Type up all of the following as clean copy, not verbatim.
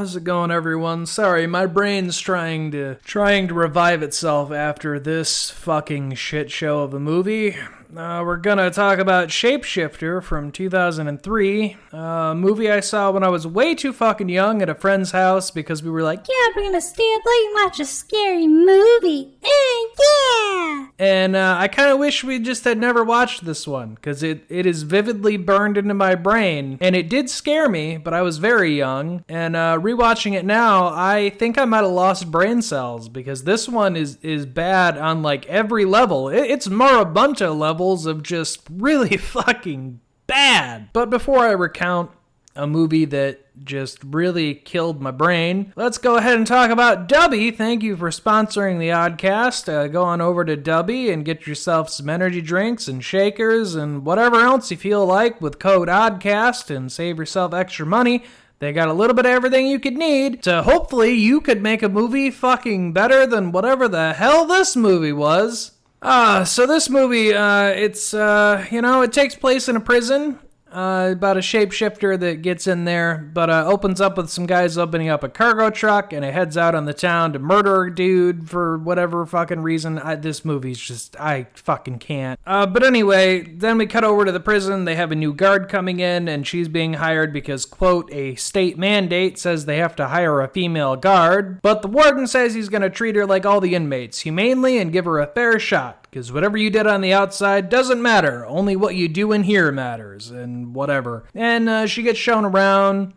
How's it going, everyone? Sorry, my brain's trying to revive itself after this fucking shit show of a movie. We're gonna talk about Shapeshifter from 2003, a movie I saw when I was way too fucking young at a friend's house because we were like, yeah, we're gonna stay up late and watch a scary movie. Yeah! And I kind of wish we just had never watched this one, because it is vividly burned into my brain, and it did scare me, but I was very young, and rewatching it now, I think I might have lost brain cells, because this one is bad on, like, every level. It's Marabunta levels of just really fucking bad. But before I recount a movie that just really killed my brain, let's go ahead and talk about Dubby. Thank you for sponsoring the Oddcast. Go on over to Dubby and get yourself some energy drinks and shakers and whatever else you feel like with code Oddcast and save yourself extra money. They got a little bit of everything you could need to hopefully you could make a movie fucking better than whatever the hell this movie was. So this movie, it takes place in a prison. About a shapeshifter that gets in there, but opens up with some guys opening up a cargo truck, and it heads out on the town to murder a dude for whatever fucking reason. This movie's just, I fucking can't. But anyway, then we cut over to the prison. They have a new guard coming in, and she's being hired because, quote, a state mandate says they have to hire a female guard, but the warden says he's gonna treat her like all the inmates, humanely, and give her a fair shot. Because whatever you did on the outside doesn't matter. Only what you do in here matters, and whatever. And she gets shown around.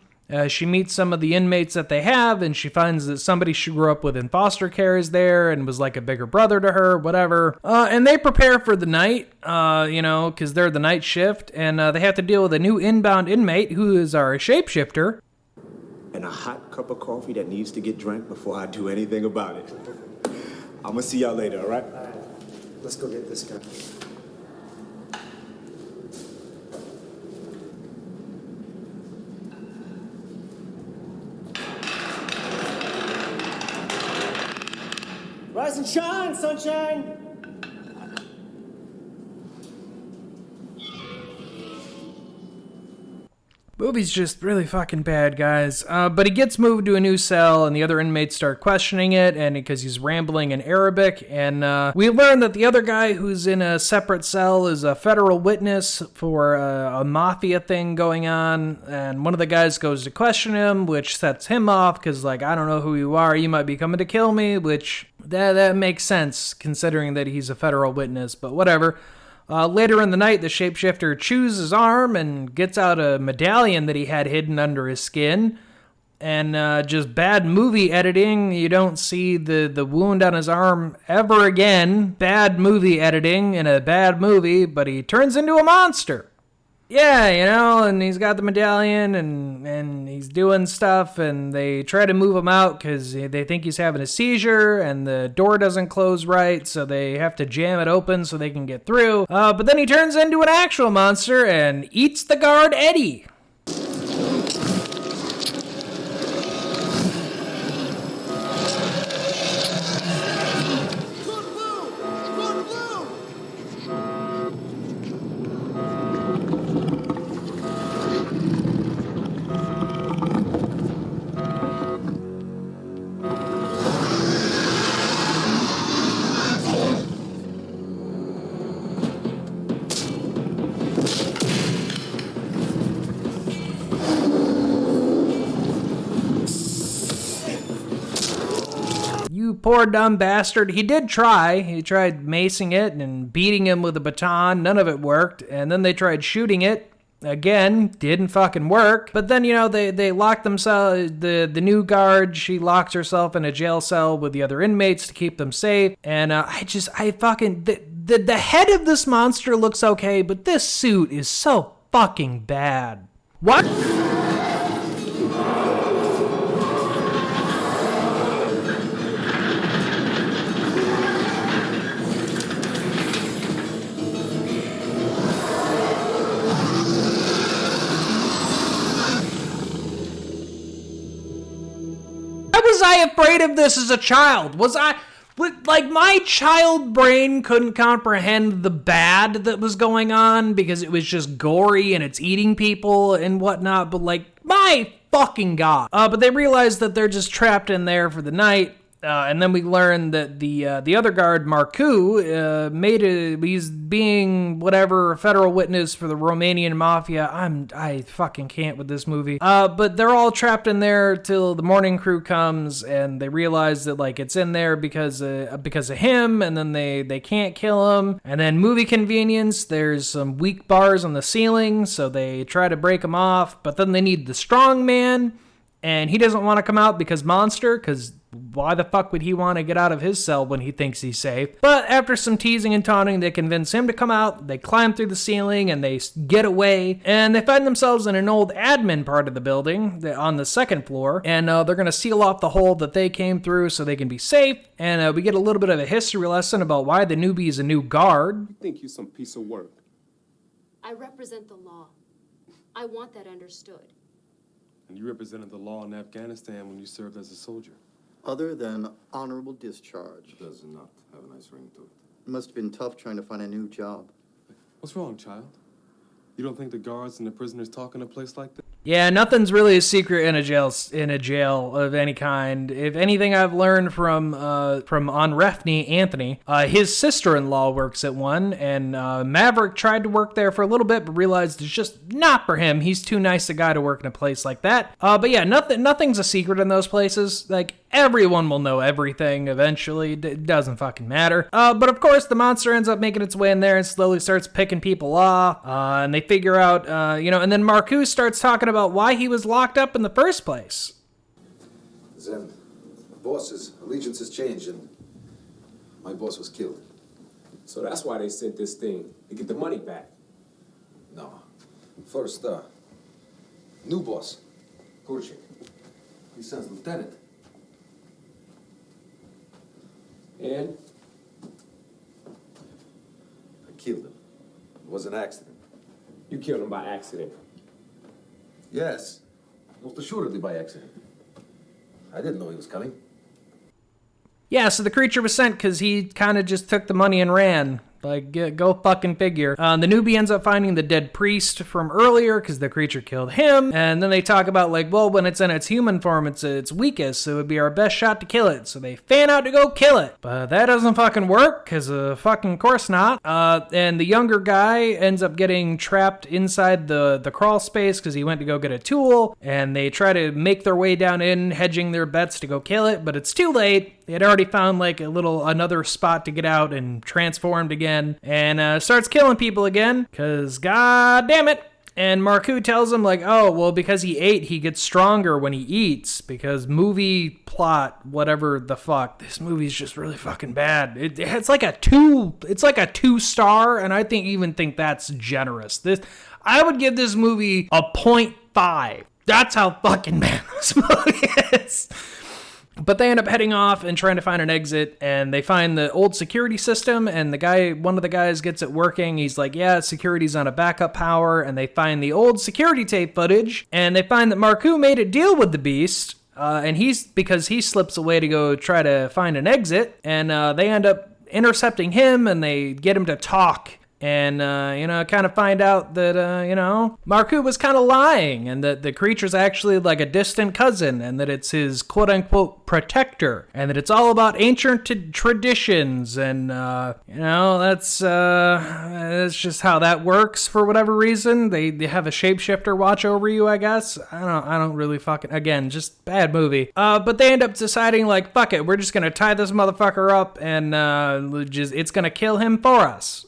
She meets some of the inmates that they have, and she finds that somebody she grew up with in foster care is there and was like a bigger brother to her, whatever. And they prepare for the night, because they're the night shift, and they have to deal with a new inbound inmate who is our shapeshifter. And a hot cup of coffee that needs to get drank before I do anything about it. I'm gonna see y'all later, all right? Let's go get this guy. Rise and shine, sunshine! Movie's just really fucking bad, guys. But he gets moved to a new cell, and the other inmates start questioning it, and because he's rambling in Arabic, and we learn that the other guy who's in a separate cell is a federal witness for a mafia thing going on, and one of the guys goes to question him, which sets him off, because, like, I don't know who you are, you might be coming to kill me, which, that makes sense, considering that he's a federal witness, but whatever. Later in the night, the shapeshifter chews his arm and gets out a medallion that he had hidden under his skin. And just bad movie editing. You don't see the wound on his arm ever again. Bad movie editing in a bad movie, but he turns into a monster. Yeah, and he's got the medallion, and he's doing stuff, and they try to move him out because they think he's having a seizure, and the door doesn't close right, so they have to jam it open so they can get through. But then he turns into an actual monster and eats the guard Eddie. You poor dumb bastard. He did try. He tried macing it and beating him with a baton. None of it worked. And then they tried shooting it. Again, didn't fucking work. But then, they locked themselves, the new guard, she locks herself in a jail cell with the other inmates to keep them safe. And the head of this monster looks okay, but this suit is so fucking bad. What? Was I afraid of this as a child? My child brain couldn't comprehend the bad that was going on because it was just gory and it's eating people and whatnot, but my fucking god. But they realize that they're just trapped in there for the night. And then we learn that the other guard, Marku, he's being whatever, a federal witness for the Romanian mafia. I fucking can't with this movie. But they're all trapped in there till the morning crew comes, and they realize that like it's in there because of him, and then they can't kill him. And then movie convenience, there's some weak bars on the ceiling, so they try to break them off. But then they need the strong man, and he doesn't want to come out because why the fuck would he want to get out of his cell when he thinks he's safe? But after some teasing and taunting, they convince him to come out. They climb through the ceiling and they get away. And they find themselves in an old admin part of the building on the second floor. And they're going to seal off the hole that they came through so they can be safe. And we get a little bit of a history lesson about why the newbie is a new guard. You think you're some piece of work. I represent the law. I want that understood. And you represented the law in Afghanistan when you served as a soldier. Other than honorable discharge. It does not have a nice ring to it. It must have been tough trying to find a new job. What's wrong, child? You don't think the guards and the prisoners talk in a place like that? Yeah, nothing's really a secret in a jail of any kind. If anything, I've learned from Onrefni Anthony, his sister-in-law works at one, and Maverick tried to work there for a little bit, but realized it's just not for him. He's too nice a guy to work in a place like that. But yeah, nothing's a secret in those places. Like, everyone will know everything eventually. It doesn't fucking matter. But of course, the monster ends up making its way in there and slowly starts picking people off. And they figure out, and then Marcus starts talking about why he was locked up in the first place. Zen, boss's allegiances changed and my boss was killed. So that's why they sent this thing, to get the money back. No. First, new boss, Kurchik. He sends lieutenant. And? I killed him. It was an accident. You killed him by accident. Yes. Most assuredly by accident. I didn't know he was coming. Yeah, so the creature was sent because he kind of just took the money and ran. Like, go fucking figure. The newbie ends up finding the dead priest from earlier because the creature killed him. And then they talk about, like, well, when it's in its human form, it's its weakest, so it would be our best shot to kill it. So they fan out to go kill it. But that doesn't fucking work because, fucking course not. And the younger guy ends up getting trapped inside the crawl space because he went to go get a tool. And they try to make their way down in, hedging their bets to go kill it. But it's too late. They had already found, like, another spot to get out and transformed again. And starts killing people again, because god damn it. And Marku tells him, like, oh, well, because he ate, he gets stronger when he eats, because movie plot, whatever the fuck, this movie's just really fucking bad. It's like a 2-star, and I even think that's generous. I would give this movie a 0.5. That's how fucking bad this movie is. But they end up heading off and trying to find an exit, and they find the old security system, and one of the guys gets it working. He's like, yeah, security's on a backup power, and they find the old security tape footage, and they find that Marku made a deal with the beast, and because he slips away to go try to find an exit, and they end up intercepting him, and they get him to talk. And, kind of find out that, Marku was kind of lying, and that the creature's actually like a distant cousin, and that it's his quote-unquote protector, and that it's all about ancient traditions, and, that's just how that works for whatever reason. They have a shapeshifter watch over you, I guess. I don't really fucking, again, just bad movie. But they end up deciding, like, fuck it, we're just gonna tie this motherfucker up, and, it's gonna kill him for us.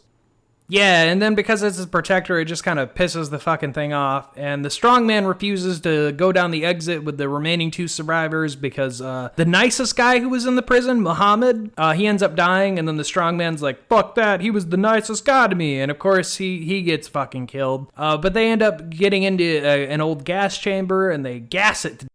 Yeah, and then because it's his protector, it just kind of pisses the fucking thing off. And the strongman refuses to go down the exit with the remaining 2 survivors because the nicest guy who was in the prison, Muhammad, he ends up dying. And then the strongman's like, fuck that, he was the nicest guy to me. And of course, he gets fucking killed. But they end up getting into an old gas chamber and they gas it to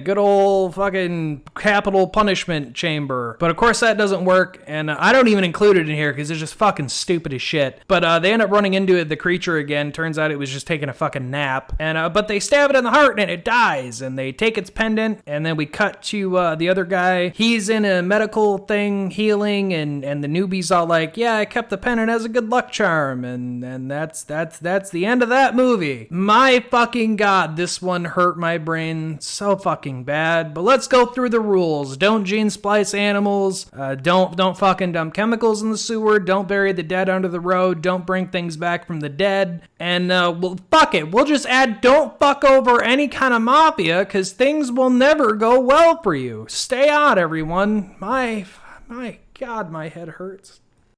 Good old fucking capital punishment chamber. But of course that doesn't work, and I don't even include it in here because it's just fucking stupid as shit. But they end up running into the creature again. Turns out it was just taking a fucking nap. And but they stab it in the heart and it dies. And they take its pendant, and then we cut to the other guy. He's in a medical thing healing, and the newbie's all like, yeah, I kept the pendant as a good luck charm. And that's the end of that movie. My fucking god, this one hurt my brain so fucking bad. But let's go through the rules. Don't gene splice animals. Don't fucking dump chemicals in the sewer. Don't bury the dead under the road. Don't bring things back from the dead. And well, fuck it. We'll just add don't fuck over any kind of mafia, because things will never go well for you. Stay out, everyone. My god, my head hurts.